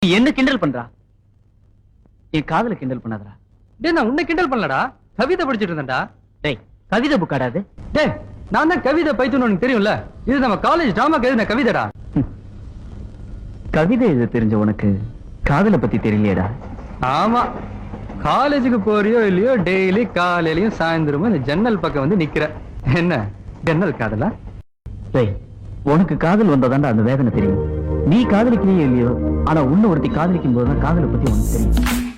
என்ன கிண்டல் பண்றா? என் காதல கிண்டல் பண்ணாதடா. டேய் நான் உன்னை கிண்டல் பண்ணலடா, கவிதை படிச்சிட்டு இருந்தேன்டா. டேய் கவிதை புக்காடாது. டேய் நான் தான் கவிதை பைத்தியம் உனக்கு தெரியும்ல, இது நம்ம காலேஜ் டிராமாக்கு எழுதின கவிதைடா. கவிதை எழுத தெரிஞ்ச உனக்கு காதலை பத்தி தெரியலையேடா. ஆமா, காலேஜுக்கு போறியோ இல்லையோ டெய்லி காலையிலயும் சாயந்தரமும் இந்த ஜன்னல் பக்கம் வந்து நிக்கிற. என்ன ஜன்னல் காதலா? டேய் உனக்கு காதல் வந்தாதான்டா அந்த வேதனை தெரியும். நீ காதலிக்கலையோ இல்லையோ, ஆனா உன்னை ஒருத்தி காதலிக்கும் போதுதான் காதலை பத்தி உனக்கு தெரியும்.